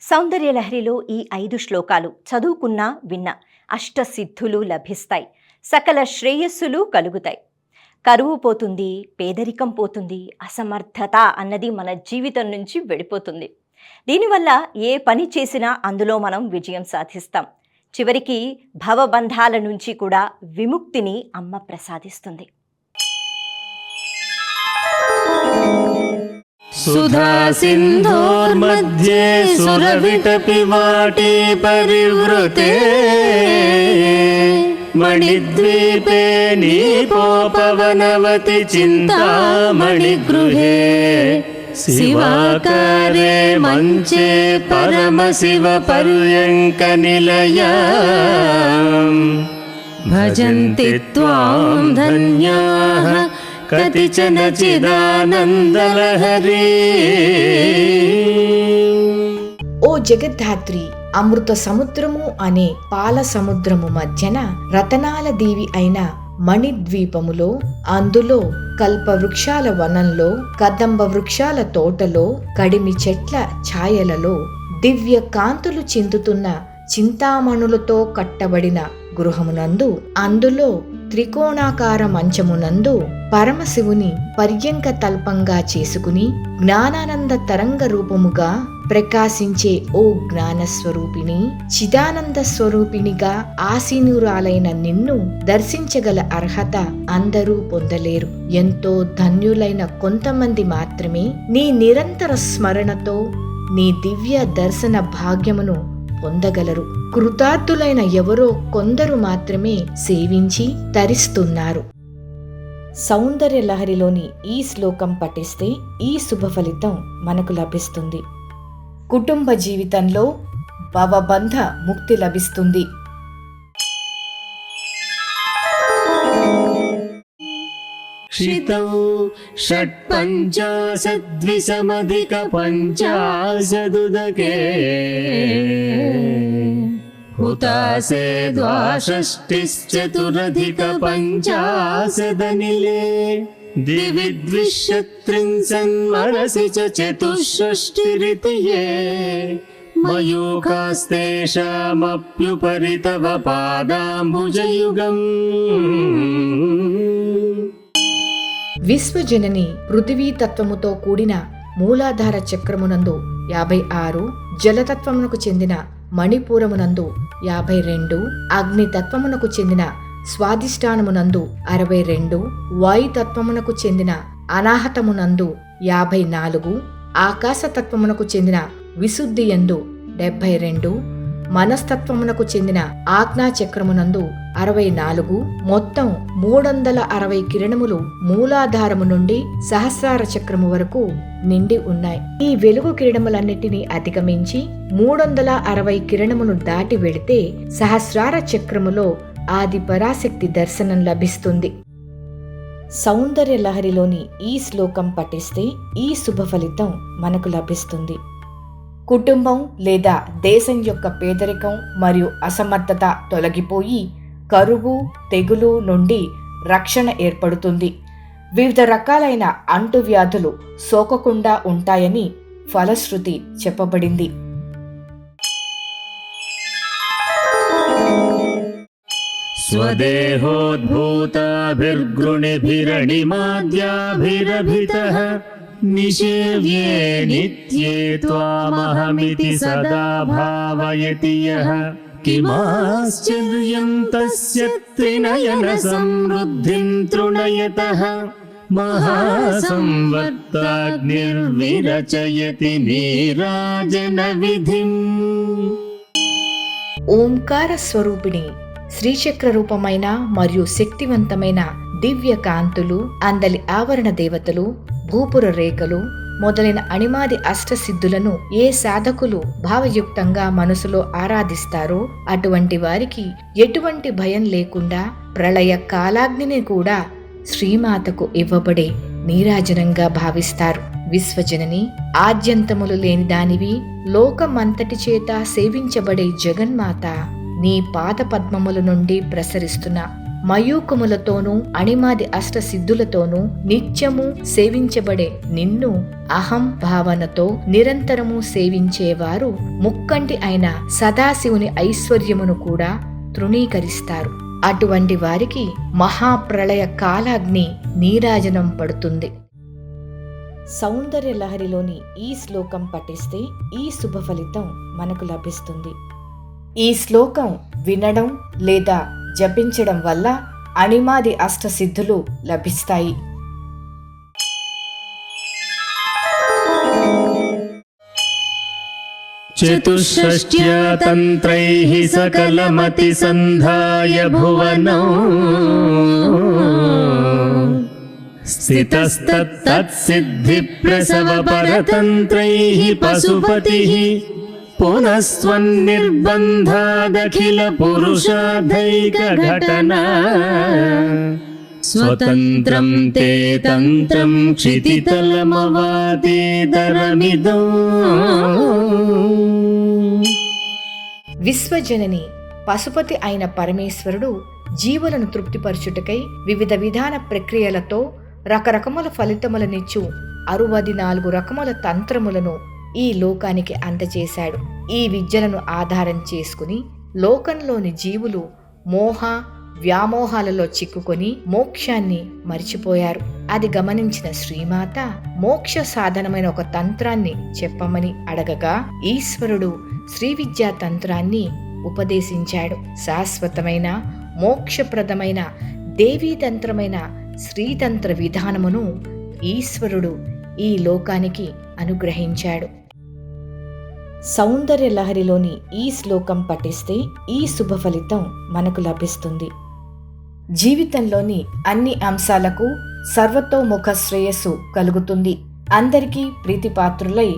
సౌందర్యలహరిలో ఈ 5 శ్లోకాలు చదువుకున్నా విన్నా అష్టసిద్ధులు లభిస్తాయి, సకల శ్రేయస్సులు కలుగుతాయి. కరువు పోతుంది, పేదరికం పోతుంది, అసమర్థత అన్నది మన జీవితం నుంచి వెళ్ళిపోతుంది. దీనివల్ల ఏ పని చేసినా అందులో మనం విజయం సాధిస్తాం. చివరికి భవబంధాల నుంచి కూడా విముక్తిని అమ్మ ప్రసాదిస్తుంది. సుధా సింధోర్मध्ये సురవిటపి వాటే పరివృతే మణిద్వీపే నీపోపవనవతి చింతామణిగృహే శివాకారే మంచే పరమశివ పర్యంక నిలయాం భజంతి త్వాం ధన్యాః కతిచన చిదానందలహరి. ఓ జగద్ధాత్రి, అమృత సముద్రము అనే పాల సముద్రము మధ్యన రతనాల దీవి అయిన మణిద్వీపములో, అందులో కల్ప వృక్షాల వనంలో, కదంబ వృక్షాల తోటలో, కడిమి చెట్ల ఛాయలలో, దివ్య కాంతులు చిందుతున్న చింతామణులతో కట్టబడిన గృహమునందు, అందులో త్రికోణాకార మంచమునందు పరమశివుని పర్యంక తల్పంగా చేసుకుని జ్ఞానానంద తరంగ రూపముగా ప్రకాశించే ఓ జ్ఞానస్వరూపిణి, చిదానంద స్వరూపిణిగా ఆసీనురాలైన నిన్ను దర్శించగల అర్హత అందరూ పొందలేరు. ఎంతో ధన్యులైన కొంతమంది మాత్రమే నీ నిరంతర స్మరణతో నీ దివ్య దర్శన భాగ్యమును పొందగలరు. కృతార్థులైన ఎవరో కొందరు మాత్రమే సేవించి తరిస్తున్నారు. సౌందర్య లహరిలోని ఈ శ్లోకం పఠిస్తే ఈ శుభ ఫలితం మనకు లభిస్తుంది. కుటుంబ జీవితంలో భవబంధ ముక్తి లభిస్తుంది. క్షితౌ షట్పంచాశద్విషమధిక పంచాశదుదకే హుతాసే ద్వాషష్టిశ్చతురధిక పంచాశదనిలే దివి ద్విషత్రింశన్మనసి చతుషష్టిరితి యే మయూఖాస్తేషామప్యుపరి తవ పాదాంబుజయుగం. విశ్వజనని పృథివీ తత్వముతో కూడిన మూలాధార చక్రమునందు 56, జలతత్వమునకు చెందిన మణిపూరమునందు 52, అగ్నితత్వమునకు చెందిన స్వాదిష్టానమునందు 62, వాయుతత్వమునకు చెందిన అనాహతమునందు 54, ఆకాశతత్వమునకు చెందిన విశుద్ధియందు 72, మనస్తత్వమునకు చెందిన ఆజ్ఞాచక్రమునందు 64, మొత్తం 360 కిరణములు మూలాధారము నుండి సహస్రార చక్రము వరకు నిండి ఉన్నాయి. ఈ వెలుగు కిరణములన్నిటినీ అధిగమించి 360 కిరణమును దాటి వెళితే సహస్రార చక్రములో ఆది పరాశక్తి దర్శనం లభిస్తుంది. సౌందర్య లహరిలోని ఈ శ్లోకం పఠిస్తే ఈ శుభ ఫలితం మనకు లభిస్తుంది. కుటుంబం లేదా దేశం యొక్క పేదరికం మరియు అసమర్థత తొలగిపోయి కరువు, తెగులు నుండి రక్షణ ఏర్పడుతుంది. వివిధ రకాలైన అంటువ్యాధులు సోకకుండా ఉంటాయని ఫలశ్రుతి చెప్పబడింది. స్వదేహోద్భూతాభిర్గృణిభిరణిమాద్యాభిరభితః నిషేవ్యే నిత్యే త్వామహమితి సదా భావయతి యః కిమాశ్చర్యం తస్య త్రినయన సమృద్ధిం తృణయతః మహాసంవర్తాగ్నిర్విరచయతి నీరాజన విధిం. ఓంకార స్వరూపిణి, శ్రీచక్ర రూపమైన మరియు శక్తివంతమైన దివ్య కాంతులు, అందలి ఆవరణ దేవతలు, భూపుర రేఖలు మొదలైన అణిమాది అష్టసిద్ధులను ఏ సాధకులు భావయుక్తంగా మనసులో ఆరాధిస్తారో అటువంటి వారికి ఎటువంటి భయం లేకుండా ప్రళయ కాలాగ్నిని కూడా శ్రీమాతకు ఇవ్వబడే నీరాజనంగా భావిస్తారు. విశ్వజనని, ఆద్యంతములు లేని దానివి, లోకమంతటి చేత సేవించబడే జగన్మాత, నీ పాద పద్మముల నుండి ప్రసరిస్తున్న మయూకములతోనూ అణిమాది అష్టసిద్ధులతోనూ నిత్యము సేవించబడే నిన్ను అహం భావనతో నిరంతరము సేవించేవారు ముక్కంటి అయిన సదాశివుని ఐశ్వర్యమును కూడా తృణీకరిస్తారు. అటువంటి వారికి మహాప్రళయ కాలాగ్ని నీరాజనం పడుతుంది. సౌందర్య లహరిలోని ఈ శ్లోకం పఠిస్తే ఈ శుభ ఫలితం మనకు లభిస్తుంది. ఈ శ్లోకం వినడం లేదా జపించడం వల్ల అణిమాది అష్టసిద్ధులు లభిస్తాయి. చతుషష్ట్యా తంత్రైః సకలమతి సంధాయ భువనో స్థితస్తత్సిద్ధి ప్రసవ పరతంత్రైః పశుపతిః పునస్త్వన్నిర్బంధాదఖిల పురుషార్థైక ఘటనా స్వతంత్రం తే తంత్రం క్షితితలమవాదేతరమిదో. విశ్వజనని పశుపతి అయిన పరమేశ్వరుడు జీవులను తృప్తిపరచుటకై వివిధ విధాన ప్రక్రియలతో రకరకముల ఫలితములనిచ్చు 64 రకముల తంత్రములను ఈ లోకానికి అందజేశాడు. ఈ విద్యలను ఆధారం చేసుకుని లోకంలోని జీవులు మోహ వ్యామోహాలలో చిక్కుకొని మోక్షాన్ని మరిచిపోయారు. అది గమనించిన శ్రీమాత మోక్ష సాధనమైన ఒక తంత్రాన్ని చెప్పమని అడగగా ఈశ్వరుడు శ్రీ విద్యా తంత్రాన్ని ఉపదేశించాడు. శాశ్వతమైన మోక్షప్రదమైన దేవీతంత్రమైన శ్రీతంత్ర విధానమును ఈశ్వరుడు ఈ లోకానికి అనుగ్రహించాడు. సౌందర్య లహరిలోని ఈ శ్లోకం పఠిస్తే ఈ శుభ ఫలితం మనకు లభిస్తుంది. జీవితంలోని అన్ని అంశాలకు సర్వతోముఖ శ్రేయస్సు కలుగుతుంది. అందరికీ ప్రీతిపాత్రులై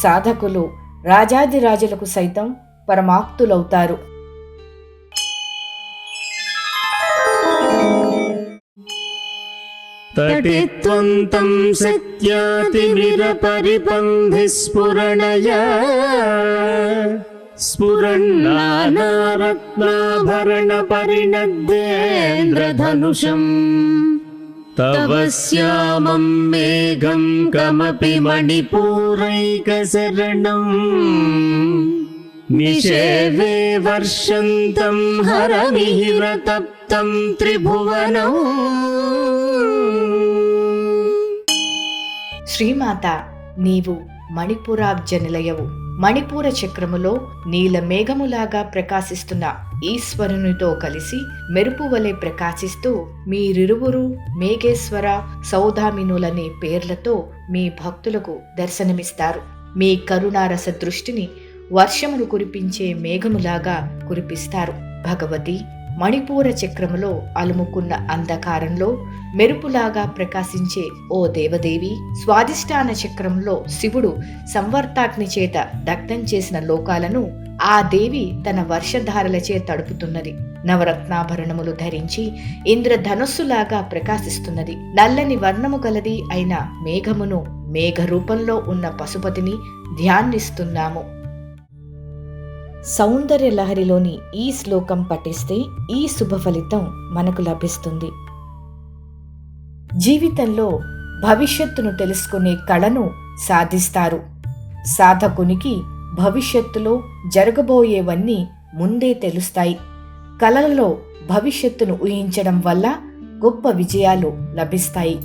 సాధకులు రాజాదిరాజులకు సైతం పరమాప్తులవుతారు. తటిత్వంతం సత్యాతిమిరపరిపంధి స్ఫురణయా స్ఫురన్నానారత్నాభరణ పరిణద్యేంద్రధనుషం తవ శ్యామం మేఘం కమపి మణిపూరైకశరణం నిషేవే వర్షంతం హరమిహిరతప్తం త్రిభువనం. శ్రీమాత, నీవు మణిపురాబ్జ నిలయవు. మణిపూర చక్రములో నీల మేఘములాగా ప్రకాశిస్తున్న ఈశ్వరునితో కలిసి మెరుపు వలె ప్రకాశిస్తూ మీరిరువురు మేఘేశ్వర సౌదామినులనే పేర్లతో మీ భక్తులకు దర్శనమిస్తారు. మీ కరుణారస దృష్టిని వర్షమును కురిపించే మేఘములాగా కురిపిస్తారు. భగవతి, మణిపూర చక్రములో అలుముకున్న అంధకారంలో మెరుపులాగా ప్రకాశించే ఓ దేవదేవి, స్వాదిష్టాన చక్రంలో శివుడు సంవర్తాగ్ని చేత దగ్ధం చేసిన లోకాలను ఆ దేవి తన వర్షధారలచే తడుపుతున్నది. నవరత్నాభరణములు ధరించి ఇంద్రధనుస్సులాగా ప్రకాశిస్తున్నది. నల్లని వర్ణము కలది అయిన మేఘమును, మేఘ రూపంలో ఉన్న పశుపతిని ధ్యానిస్తున్నాము. సౌందర్య లహరిలోని ఈ శ్లోకం పఠిస్తే ఈ శుభ ఫలితం మనకు లభిస్తుంది. జీవితంలో భవిష్యత్తును తెలుసుకునే కళను సాధిస్తారు. సాధకునికి భవిష్యత్తులో జరగబోయేవన్నీ ముందే తెలుస్తాయి. కళలలో భవిష్యత్తును ఊహించడం వల్ల గొప్ప విజయాలు లభిస్తాయి.